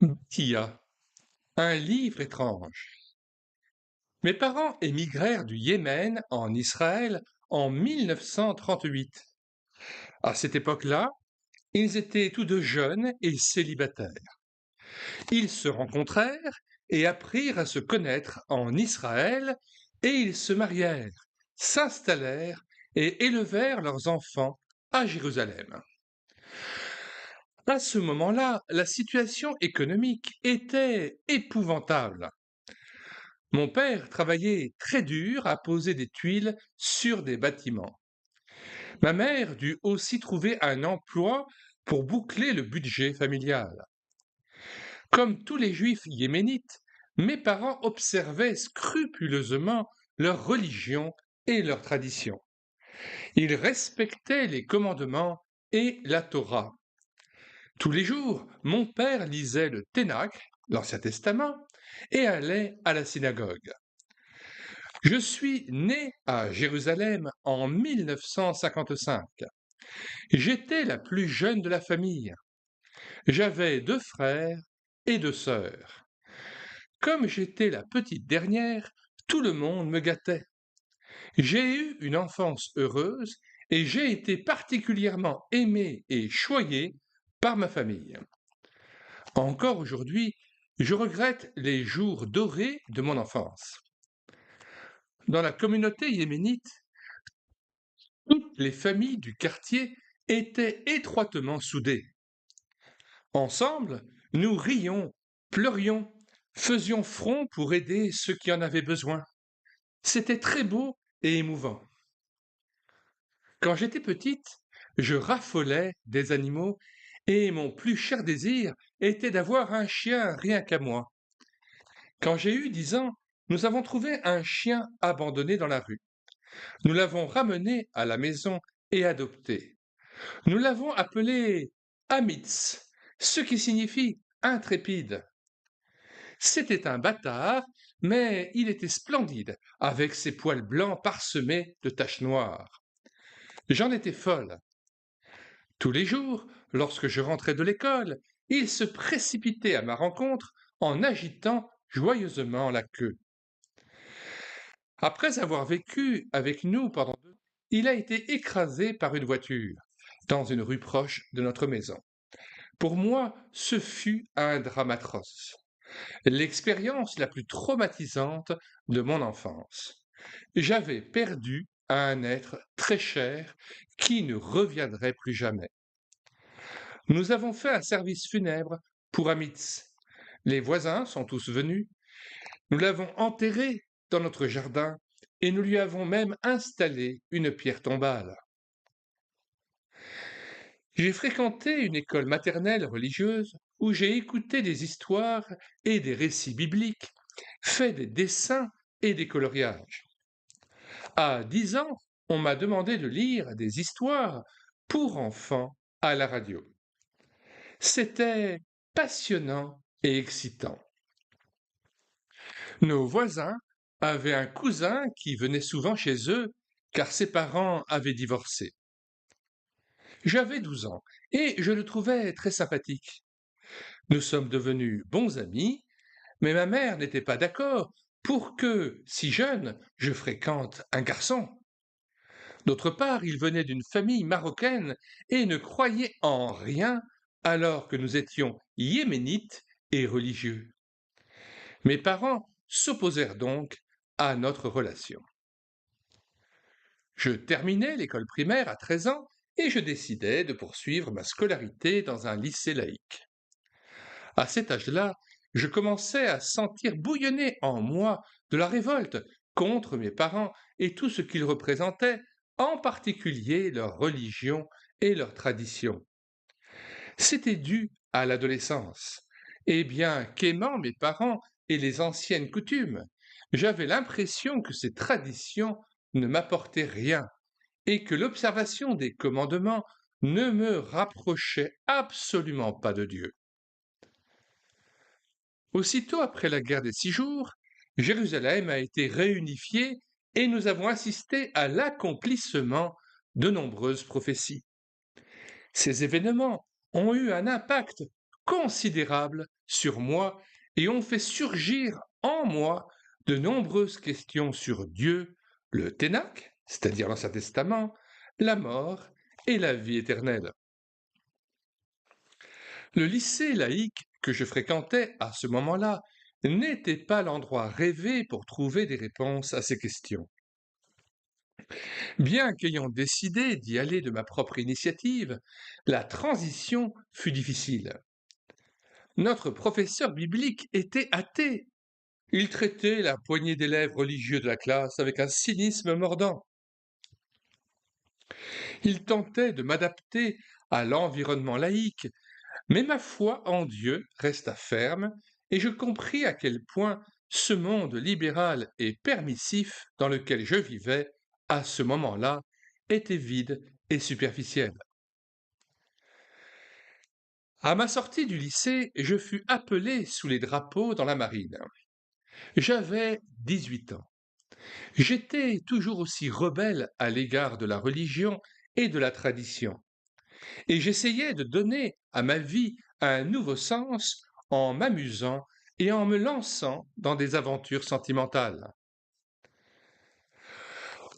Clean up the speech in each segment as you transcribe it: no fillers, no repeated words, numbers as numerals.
Boutia, un livre étrange. Mes parents émigrèrent du Yémen en Israël en 1938. À cette époque-là, ils étaient tous deux jeunes et célibataires. Ils se rencontrèrent et apprirent à se connaître en Israël et ils se marièrent, s'installèrent et élevèrent leurs enfants à Jérusalem. À ce moment-là, la situation économique était épouvantable. Mon père travaillait très dur à poser des tuiles sur des bâtiments. Ma mère dut aussi trouver un emploi pour boucler le budget familial. Comme tous les juifs yéménites, mes parents observaient scrupuleusement leur religion et leurs traditions. Ils respectaient les commandements et la Torah. Tous les jours, mon père lisait le Ténach, l'Ancien Testament, et allait à la synagogue. Je suis né à Jérusalem en 1955. J'étais la plus jeune de la famille. J'avais deux frères et deux sœurs. Comme j'étais la petite dernière, tout le monde me gâtait. J'ai eu une enfance heureuse et j'ai été particulièrement aimé et choyé par ma famille. Encore aujourd'hui, je regrette les jours dorés de mon enfance. Dans la communauté yéménite, toutes les familles du quartier étaient étroitement soudées. Ensemble, nous rions, pleurions, faisions front pour aider ceux qui en avaient besoin. C'était très beau et émouvant. Quand j'étais petite, je raffolais des animaux et mon plus cher désir était d'avoir un chien rien qu'à moi. Quand j'ai eu 10 ans, nous avons trouvé un chien abandonné dans la rue. Nous l'avons ramené à la maison et adopté. Nous l'avons appelé Amitz, ce qui signifie intrépide. C'était un bâtard, mais il était splendide, avec ses poils blancs parsemés de taches noires. J'en étais folle. Tous les jours, lorsque je rentrais de l'école, il se précipitait à ma rencontre en agitant joyeusement la queue. Après avoir vécu avec nous pendant 2 ans, il a été écrasé par une voiture dans une rue proche de notre maison. Pour moi, ce fut un drame atroce, l'expérience la plus traumatisante de mon enfance. J'avais perdu un être très cher qui ne reviendrait plus jamais. Nous avons fait un service funèbre pour Amitz. Les voisins sont tous venus. Nous l'avons enterré dans notre jardin et nous lui avons même installé une pierre tombale. J'ai fréquenté une école maternelle religieuse où j'ai écouté des histoires et des récits bibliques, fait des dessins et des coloriages. À 10 ans, on m'a demandé de lire des histoires pour enfants à la radio. C'était passionnant et excitant. Nos voisins avaient un cousin qui venait souvent chez eux car ses parents avaient divorcé. J'avais 12 ans et je le trouvais très sympathique. Nous sommes devenus bons amis, mais ma mère n'était pas d'accord pour que, si jeune, je fréquente un garçon. D'autre part, il venait d'une famille marocaine et ne croyait en rien alors que nous étions yéménites et religieux. Mes parents s'opposèrent donc à notre relation. Je terminais l'école primaire à 13 ans et je décidai de poursuivre ma scolarité dans un lycée laïque. À cet âge-là, je commençais à sentir bouillonner en moi de la révolte contre mes parents et tout ce qu'ils représentaient, en particulier leur religion et leurs traditions. C'était dû à l'adolescence. Et bien qu'aimant mes parents et les anciennes coutumes, j'avais l'impression que ces traditions ne m'apportaient rien et que l'observation des commandements ne me rapprochait absolument pas de Dieu. Aussitôt après la guerre des 6 jours, Jérusalem a été réunifiée et nous avons assisté à l'accomplissement de nombreuses prophéties. Ces événements ont eu un impact considérable sur moi et ont fait surgir en moi de nombreuses questions sur Dieu, le Ténach, c'est-à-dire l'Ancien Testament, la mort et la vie éternelle. Le lycée laïque que je fréquentais à ce moment-là n'était pas l'endroit rêvé pour trouver des réponses à ces questions. Bien qu'ayant décidé d'y aller de ma propre initiative, la transition fut difficile. Notre professeur biblique était athée. Il traitait la poignée d'élèves religieux de la classe avec un cynisme mordant. Il tentait de m'adapter à l'environnement laïque, mais ma foi en Dieu resta ferme et je compris à quel point ce monde libéral et permissif dans lequel je vivais à ce moment-là était vide et superficiel. À ma sortie du lycée, je fus appelé sous les drapeaux dans la marine. J'avais 18 ans. J'étais toujours aussi rebelle à l'égard de la religion et de la tradition, et j'essayais de donner à ma vie un nouveau sens en m'amusant et en me lançant dans des aventures sentimentales.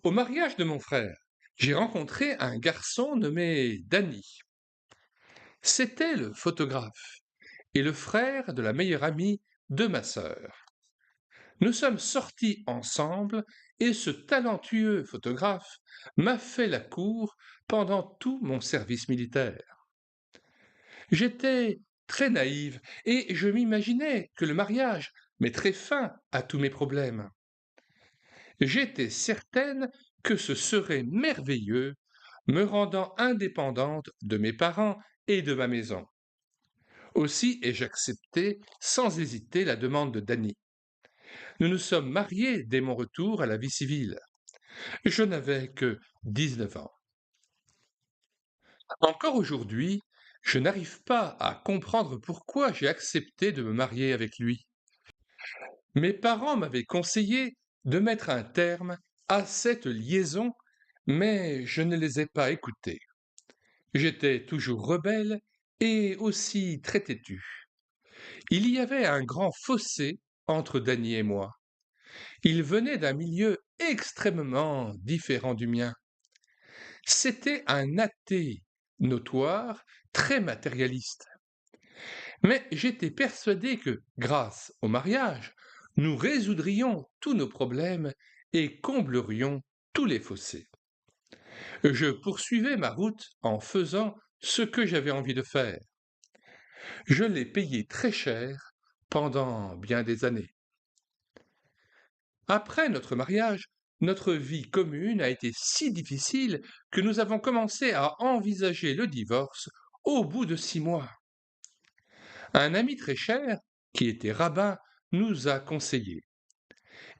Au mariage de mon frère, j'ai rencontré un garçon nommé Danny. C'était le photographe et le frère de la meilleure amie de ma sœur. Nous sommes sortis ensemble et ce talentueux photographe m'a fait la cour pendant tout mon service militaire. J'étais très naïve et je m'imaginais que le mariage mettrait fin à tous mes problèmes. J'étais certaine que ce serait merveilleux, me rendant indépendante de mes parents et de ma maison. Aussi ai-je accepté sans hésiter la demande de Dany. Nous nous sommes mariés dès mon retour à la vie civile. Je n'avais que 19 ans. Encore aujourd'hui, je n'arrive pas à comprendre pourquoi j'ai accepté de me marier avec lui. Mes parents m'avaient conseillé de mettre un terme à cette liaison, mais je ne les ai pas écoutés. J'étais toujours rebelle et aussi très têtu. Il y avait un grand fossé entre Dany et moi. Il venait d'un milieu extrêmement différent du mien. C'était un athée notoire, très matérialiste. Mais j'étais persuadé que, grâce au mariage, nous résoudrions tous nos problèmes et comblerions tous les fossés. Je poursuivais ma route en faisant ce que j'avais envie de faire. Je l'ai payé très cher pendant bien des années. Après notre mariage, notre vie commune a été si difficile que nous avons commencé à envisager le divorce au bout de 6 mois. Un ami très cher, qui était rabbin, nous a conseillé.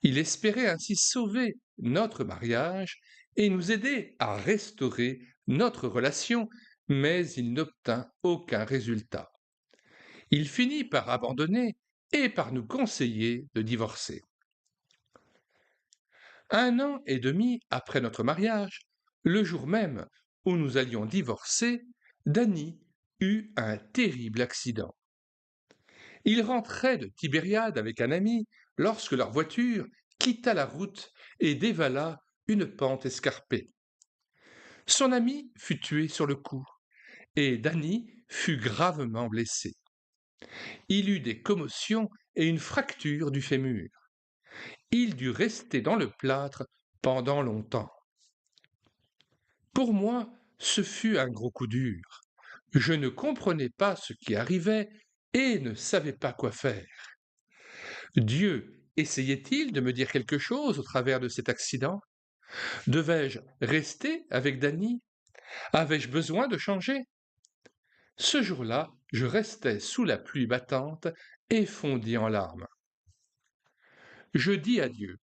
Il espérait ainsi sauver notre mariage et nous aider à restaurer notre relation, mais il n'obtint aucun résultat. Il finit par abandonner et par nous conseiller de divorcer. 1 an et demi après notre mariage, le jour même où nous allions divorcer, Dany eut un terrible accident. Il rentrait de Tibériade avec un ami lorsque leur voiture quitta la route et dévala une pente escarpée. Son ami fut tué sur le coup et Dany fut gravement blessé. Il eut des commotions et une fracture du fémur. Il dut rester dans le plâtre pendant longtemps. Pour moi, ce fut un gros coup dur. Je ne comprenais pas ce qui arrivait et ne savais pas quoi faire. Dieu essayait-il de me dire quelque chose au travers de cet accident? Devais-je rester avec Dany? Avais-je besoin de changer? Ce jour-là, je restais sous la pluie battante et fondis en larmes. Je dis à Dieu,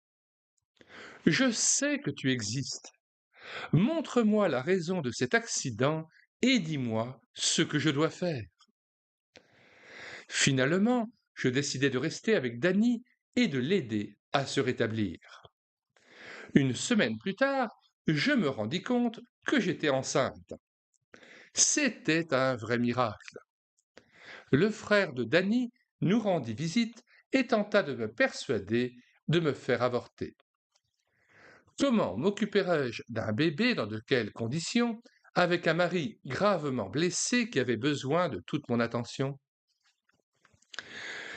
je sais que tu existes. Montre-moi la raison de cet accident et dis-moi ce que je dois faire. Finalement, je décidai de rester avec Dany et de l'aider à se rétablir. Une semaine plus tard, je me rendis compte que j'étais enceinte. C'était un vrai miracle. le frère de Danny nous rendit visite et tenta de me persuader de me faire avorter. Comment m'occuperais-je d'un bébé dans de quelles conditions, avec un mari gravement blessé qui avait besoin de toute mon attention?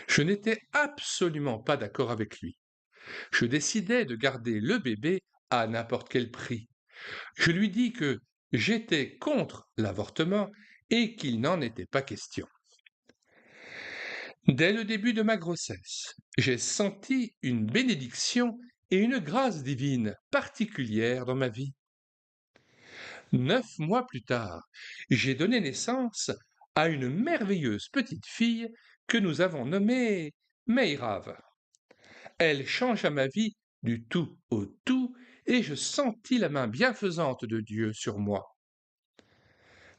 Je n'étais absolument pas d'accord avec lui. Je décidai de garder le bébé à n'importe quel prix. Je lui dis que j'étais contre l'avortement et qu'il n'en était pas question. Dès le début de ma grossesse, j'ai senti une bénédiction et une grâce divine particulière dans ma vie. 9 mois plus tard, j'ai donné naissance à une merveilleuse petite fille que nous avons nommée Meirav. Elle changea ma vie du tout au tout et je sentis la main bienfaisante de Dieu sur moi.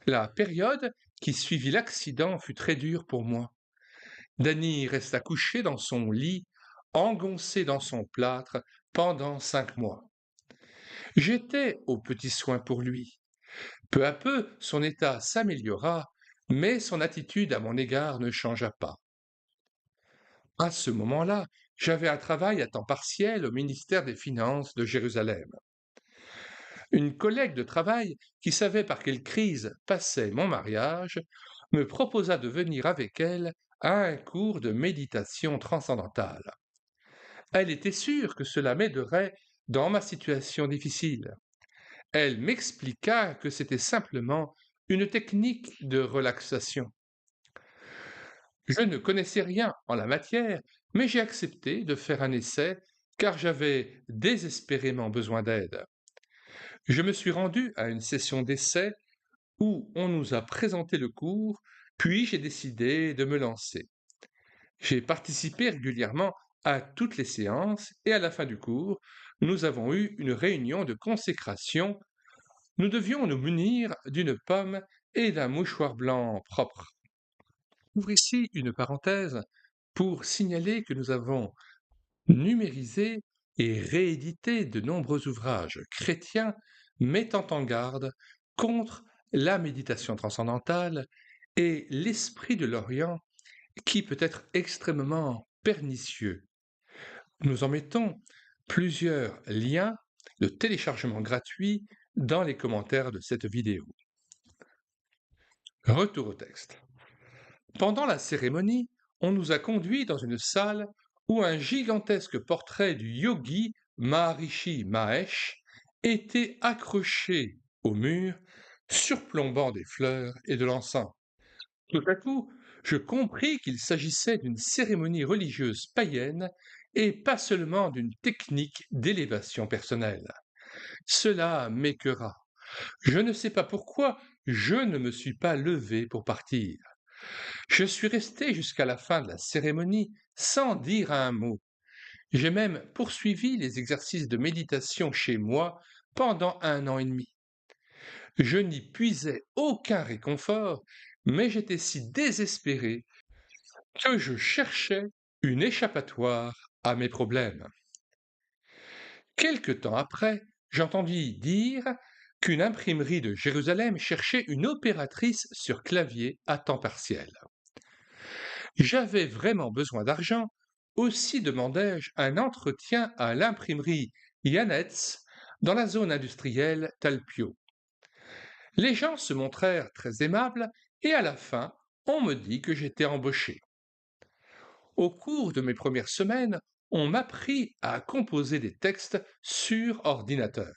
La période qui suivit l'accident fut très dure pour moi. Danny resta couché dans son lit, engoncé dans son plâtre, pendant 5 mois. J'étais aux petits soins pour lui. Peu à peu, son état s'améliora, mais son attitude à mon égard ne changea pas. À ce moment-là, j'avais un travail à temps partiel au ministère des Finances de Jérusalem. Une collègue de travail, qui savait par quelle crise passait mon mariage, me proposa de venir avec elle à un cours de méditation transcendantale. Elle était sûre que cela m'aiderait dans ma situation difficile. Elle m'expliqua que c'était simplement une technique de relaxation. Je ne connaissais rien en la matière, mais j'ai accepté de faire un essai car j'avais désespérément besoin d'aide. Je me suis rendu à une session d'essai où on nous a présenté le cours, puis j'ai décidé de me lancer. J'ai participé régulièrement à toutes les séances et à la fin du cours, nous avons eu une réunion de consécration. Nous devions nous munir d'une pomme et d'un mouchoir blanc propre. J'ouvre ici une parenthèse pour signaler que nous avons numérisé et réédité de nombreux ouvrages chrétiens mettant en garde contre la méditation transcendantale et l'esprit de l'Orient qui peut être extrêmement pernicieux. Nous en mettons plusieurs liens de téléchargement gratuit dans les commentaires de cette vidéo. Retour au texte. Pendant la cérémonie, on nous a conduits dans une salle où un gigantesque portrait du yogi Maharishi Mahesh était accroché au mur, surplombant des fleurs et de l'encens. Tout à coup, je compris qu'il s'agissait d'une cérémonie religieuse païenne et pas seulement d'une technique d'élévation personnelle. Cela m'écœura. Je ne sais pas pourquoi je ne me suis pas levé pour partir. Je suis resté jusqu'à la fin de la cérémonie sans dire un mot. J'ai même poursuivi les exercices de méditation chez moi pendant 1 an et demi. Je n'y puisais aucun réconfort, mais j'étais si désespéré que je cherchais une échappatoire à mes problèmes. Quelque temps après, j'entendis dire qu'une imprimerie de Jérusalem cherchait une opératrice sur clavier à temps partiel. J'avais vraiment besoin d'argent, aussi demandai-je un entretien à l'imprimerie Yanetz dans la zone industrielle Talpio. Les gens se montrèrent très aimables et à la fin, on me dit que j'étais embauché. Au cours de mes premières semaines, on m'apprit à composer des textes sur ordinateur.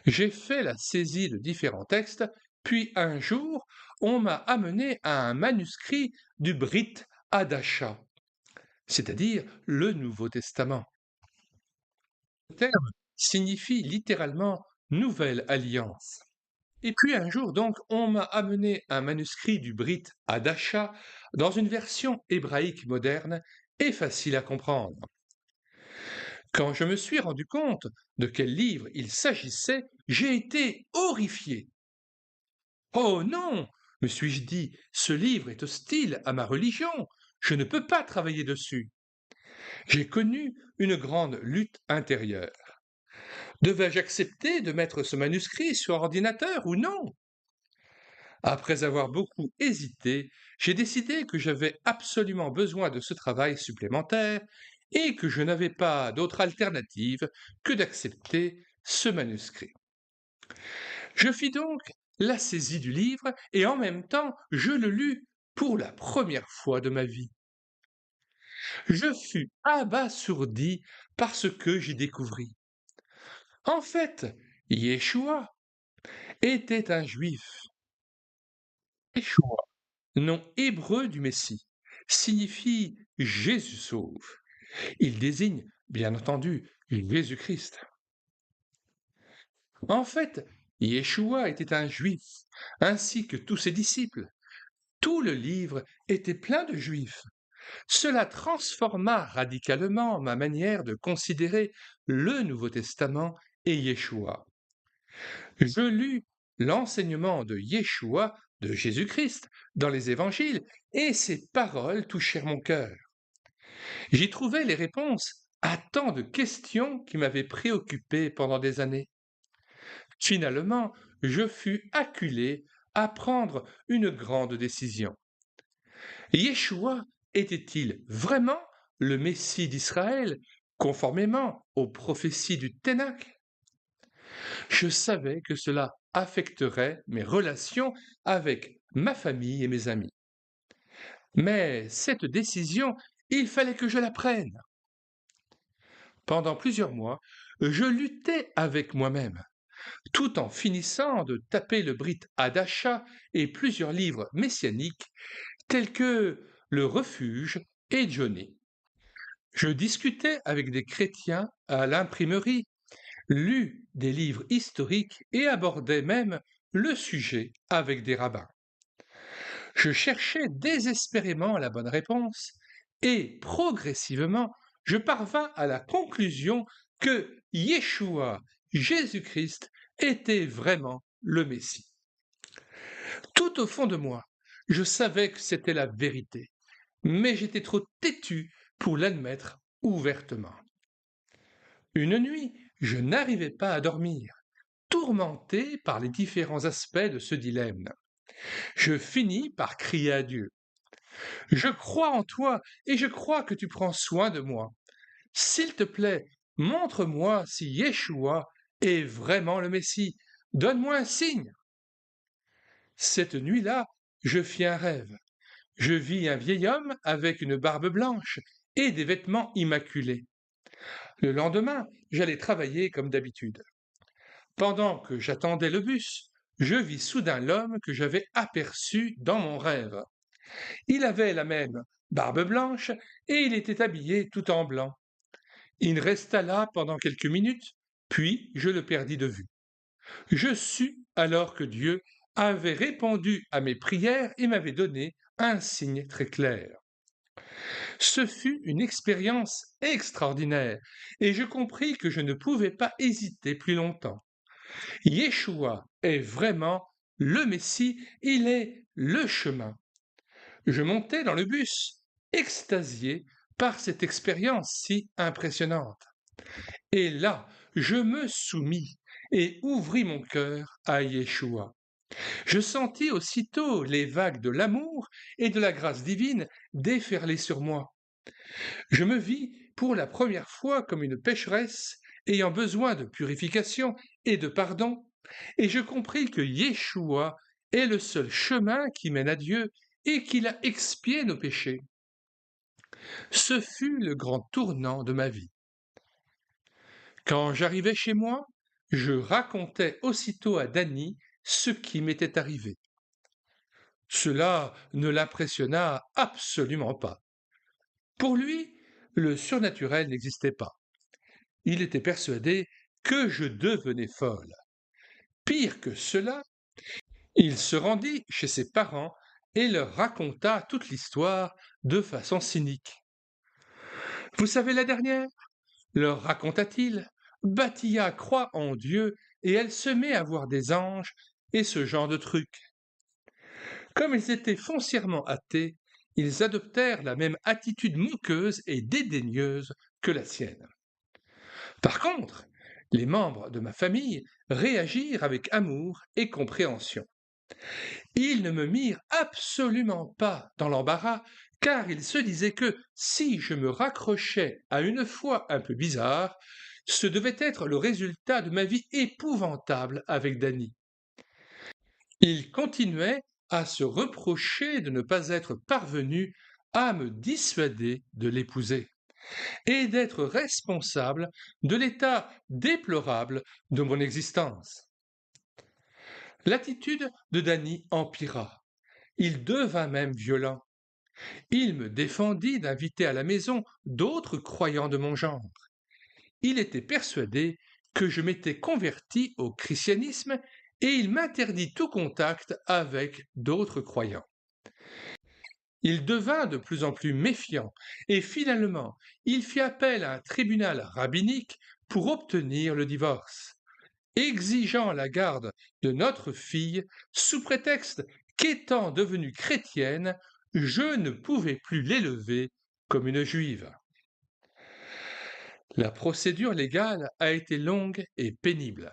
J'ai fait la saisie de différents textes, puis un jour, on m'a amené à un manuscrit du Brit Hadasha, c'est-à-dire le Nouveau Testament. Le terme signifie littéralement Nouvelle Alliance. Et puis un jour, donc, on m'a amené un manuscrit du Brit Hadasha dans une version hébraïque moderne et facile à comprendre. Quand je me suis rendu compte de quel livre il s'agissait, j'ai été horrifié. Oh non, me suis-je dit, ce livre est hostile à ma religion, je ne peux pas travailler dessus. J'ai connu une grande lutte intérieure. Devais-je accepter de mettre ce manuscrit sur ordinateur ou non? Après avoir beaucoup hésité, j'ai décidé que j'avais absolument besoin de ce travail supplémentaire et que je n'avais pas d'autre alternative que d'accepter ce manuscrit. Je fis donc la saisie du livre et en même temps je le lus pour la première fois de ma vie. Je fus abasourdi par ce que j'y découvris. En fait, Yeshua était un juif. Yeshua, nom hébreu du Messie, signifie Jésus sauve. Il désigne, bien entendu, Jésus-Christ. En fait, Yeshua était un juif, ainsi que tous ses disciples. Tout le livre était plein de juifs. Cela transforma radicalement ma manière de considérer le Nouveau Testament et Yeshua. Je lus l'enseignement de Yeshua, de Jésus-Christ, dans les évangiles, et ses paroles touchèrent mon cœur. J'y trouvais les réponses à tant de questions qui m'avaient préoccupé pendant des années. Finalement, je fus acculé à prendre une grande décision. Yeshua était-il vraiment le Messie d'Israël, conformément aux prophéties du Ténach? Je savais que cela affecterait mes relations avec ma famille et mes amis. Mais cette décision, il fallait que je la prenne. Pendant plusieurs mois, je luttais avec moi-même, tout en finissant de taper le Brit Hadasha et plusieurs livres messianiques tels que Le Refuge et Johnny. Je discutais avec des chrétiens à l'imprimerie, lus des livres historiques et abordais même le sujet avec des rabbins. Je cherchais désespérément la bonne réponse et progressivement, je parvins à la conclusion que Yeshua, Jésus-Christ, était vraiment le Messie. Tout au fond de moi, je savais que c'était la vérité, mais j'étais trop têtu pour l'admettre ouvertement. Une nuit, je n'arrivais pas à dormir, tourmenté par les différents aspects de ce dilemme. Je finis par crier à Dieu. Je crois en toi et je crois que tu prends soin de moi. S'il te plaît, montre-moi si Yeshua est vraiment le Messie. Donne-moi un signe. Cette nuit-là, je fis un rêve. Je vis un vieil homme avec une barbe blanche et des vêtements immaculés. Le lendemain, j'allais travailler comme d'habitude. Pendant que j'attendais le bus, je vis soudain l'homme que j'avais aperçu dans mon rêve. Il avait la même barbe blanche et il était habillé tout en blanc. Il resta là pendant quelques minutes, puis je le perdis de vue. Je sus alors que Dieu avait répondu à mes prières et m'avait donné un signe très clair. Ce fut une expérience extraordinaire et je compris que je ne pouvais pas hésiter plus longtemps. Yeshua est vraiment le Messie, il est le chemin. Je montai dans le bus, extasié par cette expérience si impressionnante. Et là, je me soumis et ouvris mon cœur à Yeshua. Je sentis aussitôt les vagues de l'amour et de la grâce divine déferler sur moi. Je me vis pour la première fois comme une pécheresse ayant besoin de purification et de pardon, et je compris que Yeshua est le seul chemin qui mène à Dieu et qu'il a expié nos péchés. Ce fut le grand tournant de ma vie. Quand j'arrivais chez moi, je racontais aussitôt à Danny ce qui m'était arrivé. Cela ne l'impressionna absolument pas. Pour lui, le surnaturel n'existait pas. Il était persuadé que je devenais folle. Pire que cela, il se rendit chez ses parents et leur raconta toute l'histoire de façon cynique. Vous savez la dernière? Leur raconta-t-il. Baptilla croit en Dieu et elle se met à voir des anges et ce genre de trucs. Comme ils étaient foncièrement athées, ils adoptèrent la même attitude moqueuse et dédaigneuse que la sienne. Par contre, les membres de ma famille réagirent avec amour et compréhension. Ils ne me mirent absolument pas dans l'embarras, car ils se disaient que si je me raccrochais à une foi un peu bizarre, ce devait être le résultat de ma vie épouvantable avec Dany. Ils continuaient à se reprocher de ne pas être parvenus à me dissuader de l'épouser et d'être responsable de l'état déplorable de mon existence. L'attitude de Dany empira. Il devint même violent. Il me défendit d'inviter à la maison d'autres croyants de mon genre. Il était persuadé que je m'étais converti au christianisme et il m'interdit tout contact avec d'autres croyants. Il devint de plus en plus méfiant et finalement il fit appel à un tribunal rabbinique pour obtenir le divorce, exigeant la garde de notre fille sous prétexte qu'étant devenue chrétienne, je ne pouvais plus l'élever comme une juive. La procédure légale a été longue et pénible,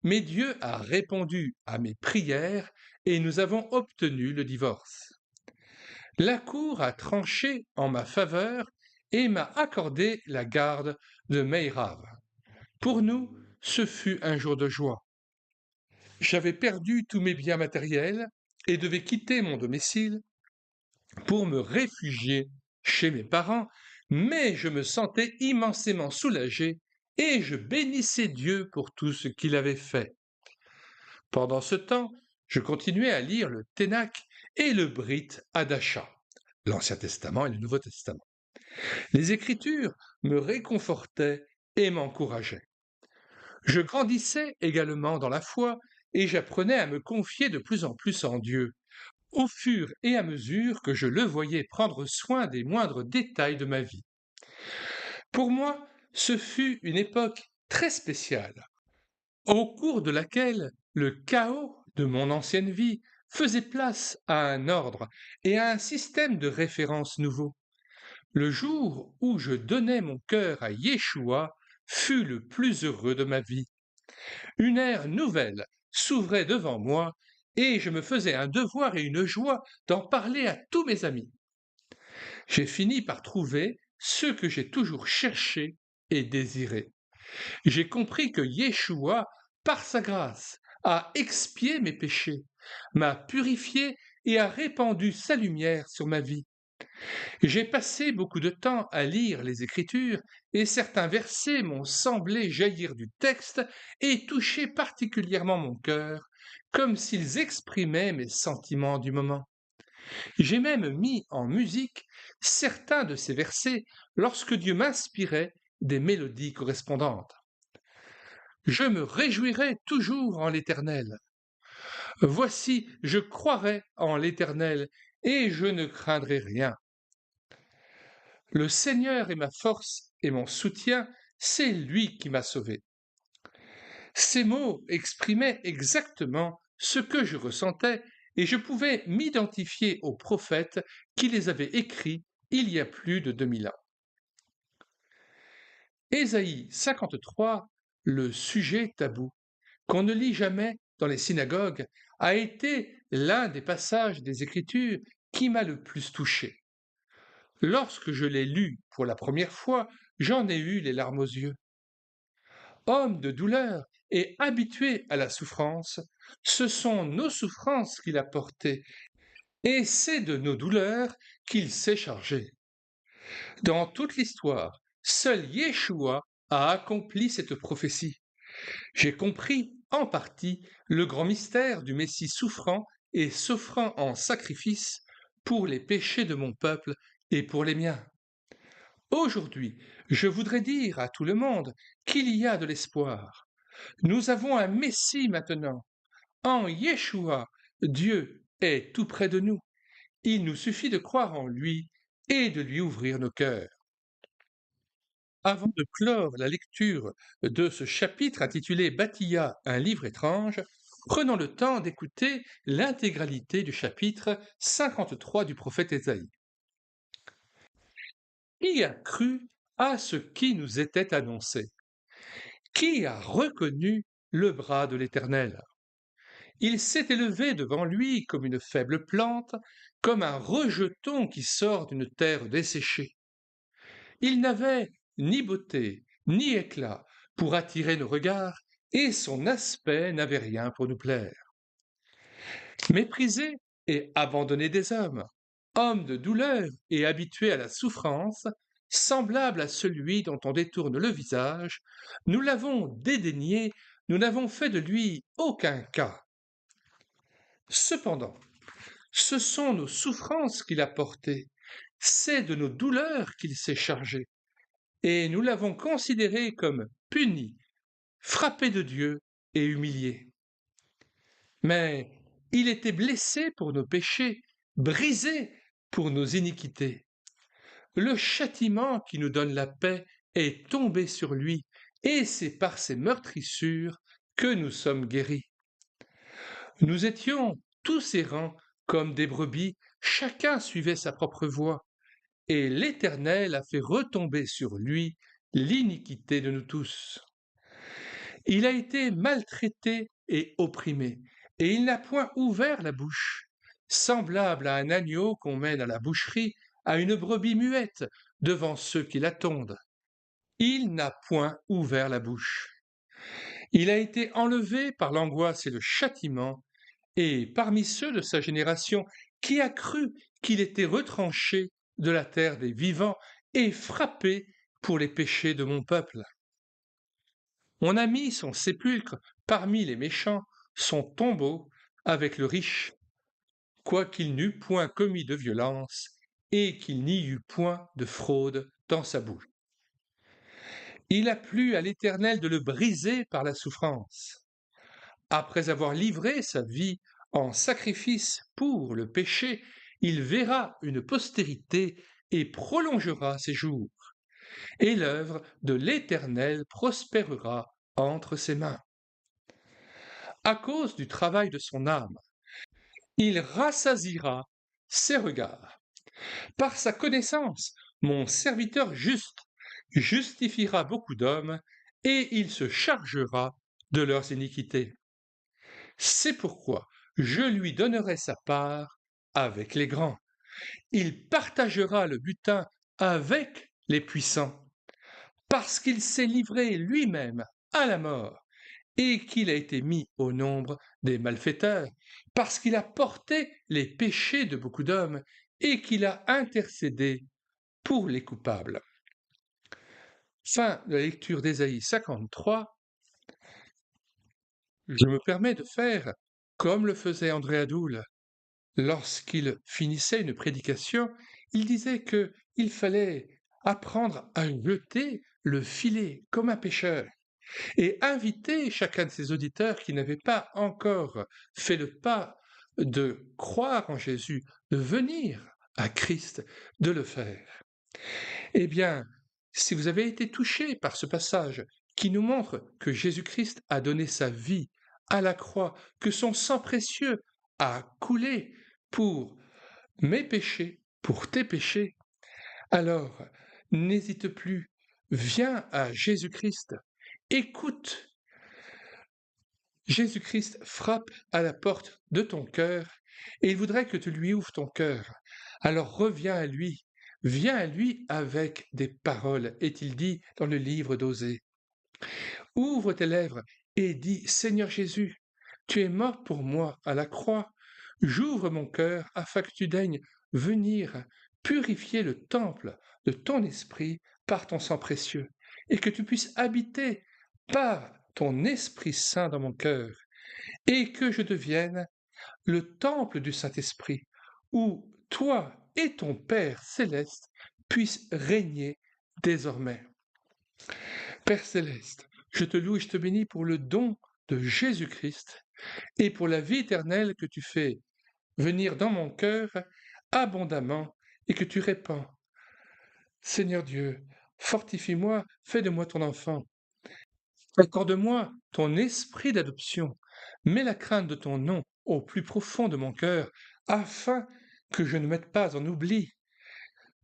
mais Dieu a répondu à mes prières et nous avons obtenu le divorce. La Cour a tranché en ma faveur et m'a accordé la garde de Meirav. Pour nous, ce fut un jour de joie. J'avais perdu tous mes biens matériels et devais quitter mon domicile pour me réfugier chez mes parents, mais je me sentais immensément soulagé et je bénissais Dieu pour tout ce qu'il avait fait. Pendant ce temps, je continuais à lire le Ténach et le Brit Hadasha, l'Ancien Testament et le Nouveau Testament. Les Écritures me réconfortaient et m'encourageaient. Je grandissais également dans la foi et j'apprenais à me confier de plus en plus en Dieu, au fur et à mesure que je le voyais prendre soin des moindres détails de ma vie. Pour moi, ce fut une époque très spéciale, au cours de laquelle le chaos de mon ancienne vie faisait place à un ordre et à un système de référence nouveau. Le jour où je donnai mon cœur à Yeshua fut le plus heureux de ma vie. Une ère nouvelle s'ouvrait devant moi et je me faisais un devoir et une joie d'en parler à tous mes amis. J'ai fini par trouver ce que j'ai toujours cherché et désiré. J'ai compris que Yeshua, par sa grâce, a expié mes péchés, m'a purifié et a répandu sa lumière sur ma vie. J'ai passé beaucoup de temps à lire les Écritures et certains versets m'ont semblé jaillir du texte et toucher particulièrement mon cœur, comme s'ils exprimaient mes sentiments du moment. J'ai même mis en musique certains de ces versets lorsque Dieu m'inspirait des mélodies correspondantes. Je me réjouirai toujours en l'Éternel. Voici, je croirai en l'Éternel et je ne craindrai rien. Le Seigneur est ma force et mon soutien, c'est lui qui m'a sauvé. Ces mots exprimaient exactement ce que je ressentais et je pouvais m'identifier aux prophètes qui les avaient écrits il y a plus de 2000 ans. Ésaïe 53, le sujet tabou, qu'on ne lit jamais dans les synagogues, a été l'un des passages des Écritures qui m'a le plus touché. Lorsque je l'ai lu pour la première fois, j'en ai eu les larmes aux yeux. Homme de douleur et habitué à la souffrance, ce sont nos souffrances qu'il a portées, et c'est de nos douleurs qu'il s'est chargé. Dans toute l'histoire, seul Yeshua a accompli cette prophétie. J'ai compris, en partie, le grand mystère du Messie souffrant et s'offrant en sacrifice pour les péchés de mon peuple et pour les miens. Aujourd'hui, je voudrais dire à tout le monde qu'il y a de l'espoir. Nous avons un Messie maintenant. En Yeshua, Dieu est tout près de nous. Il nous suffit de croire en lui et de lui ouvrir nos cœurs. Avant de clore la lecture de ce chapitre intitulé Bâtia, un livre étrange, prenons le temps d'écouter l'intégralité du chapitre 53 du prophète Ésaïe. Qui a cru à ce qui nous était annoncé? Qui a reconnu le bras de l'Éternel? Il s'est élevé devant lui comme une faible plante, comme un rejeton qui sort d'une terre desséchée. Il n'avait ni beauté, ni éclat pour attirer nos regards, et son aspect n'avait rien pour nous plaire. Méprisé et abandonné des hommes, homme de douleur et habitué à la souffrance, semblable à celui dont on détourne le visage, nous l'avons dédaigné, nous n'avons fait de lui aucun cas. Cependant, ce sont nos souffrances qu'il a portées, c'est de nos douleurs qu'il s'est chargé, et nous l'avons considéré comme puni, frappé de Dieu et humilié. Mais il était blessé pour nos péchés, brisé pour nos iniquités. Le châtiment qui nous donne la paix est tombé sur lui, et c'est par ses meurtrissures que nous sommes guéris. Nous étions tous errants comme des brebis, chacun suivait sa propre voie, et l'Éternel a fait retomber sur lui l'iniquité de nous tous. Il a été maltraité et opprimé, et il n'a point ouvert la bouche, semblable à un agneau qu'on mène à la boucherie, à une brebis muette devant ceux qui l'attendent. Il n'a point ouvert la bouche. Il a été enlevé par l'angoisse et le châtiment, et parmi ceux de sa génération, qui a cru qu'il était retranché de la terre des vivants et frappé pour les péchés de mon peuple. On a mis son sépulcre parmi les méchants, son tombeau avec le riche, quoiqu'il n'eût point commis de violence et qu'il n'y eût point de fraude dans sa bouche. Il a plu à l'Éternel de le briser par la souffrance. Après avoir livré sa vie en sacrifice pour le péché, il verra une postérité et prolongera ses jours. Et l'œuvre de l'Éternel prospérera entre ses mains. À cause du travail de son âme, il rassasiera ses regards. Par sa connaissance, mon serviteur juste justifiera beaucoup d'hommes, et il se chargera de leurs iniquités. C'est pourquoi je lui donnerai sa part avec les grands. Il partagera le butin avec les puissants, parce qu'il s'est livré lui-même à la mort et qu'il a été mis au nombre des malfaiteurs, parce qu'il a porté les péchés de beaucoup d'hommes et qu'il a intercédé pour les coupables. Fin de la lecture d'Ésaïe 53. Je me permets de faire comme le faisait André Adoul. Lorsqu'il finissait une prédication, il disait qu'il fallait apprendre à jeter le filet comme un pêcheur et inviter chacun de ses auditeurs qui n'avaient pas encore fait le pas de croire en Jésus, de venir à Christ, de le faire. Eh bien, si vous avez été touché par ce passage qui nous montre que Jésus-Christ a donné sa vie à la croix, que son sang précieux a coulé pour mes péchés, pour tes péchés, alors n'hésite plus, viens à Jésus-Christ, écoute. Jésus-Christ frappe à la porte de ton cœur et il voudrait que tu lui ouvres ton cœur. Alors reviens à lui, viens à lui avec des paroles, est-il dit dans le livre d'Osée. Ouvre tes lèvres et dis, Seigneur Jésus, tu es mort pour moi à la croix. J'ouvre mon cœur afin que tu daignes venir purifier le temple de ton esprit par ton sang précieux et que tu puisses habiter par ton Esprit Saint dans mon cœur et que je devienne le temple du Saint-Esprit où toi et ton Père céleste puissent régner désormais. Père céleste, je te loue et je te bénis pour le don de Jésus-Christ et pour la vie éternelle que tu fais venir dans mon cœur abondamment et que tu répands. Seigneur Dieu, fortifie-moi, fais de moi ton enfant. Accorde-moi ton esprit d'adoption. Mets la crainte de ton nom au plus profond de mon cœur, afin que je ne mette pas en oubli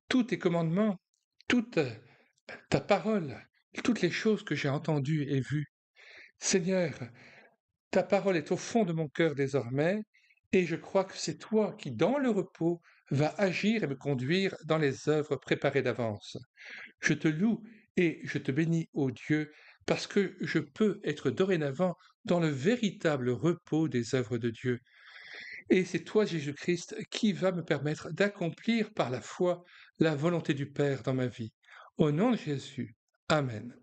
tous tes commandements, toute ta parole, toutes les choses que j'ai entendues et vues. Seigneur, Ta parole est au fond de mon cœur désormais, et je crois que c'est toi qui, dans le repos, vas agir et me conduire dans les œuvres préparées d'avance. Je te loue et je te bénis, ô Dieu, parce que je peux être dorénavant dans le véritable repos des œuvres de Dieu. Et c'est toi, Jésus-Christ, qui va me permettre d'accomplir par la foi la volonté du Père dans ma vie. Au nom de Jésus. Amen.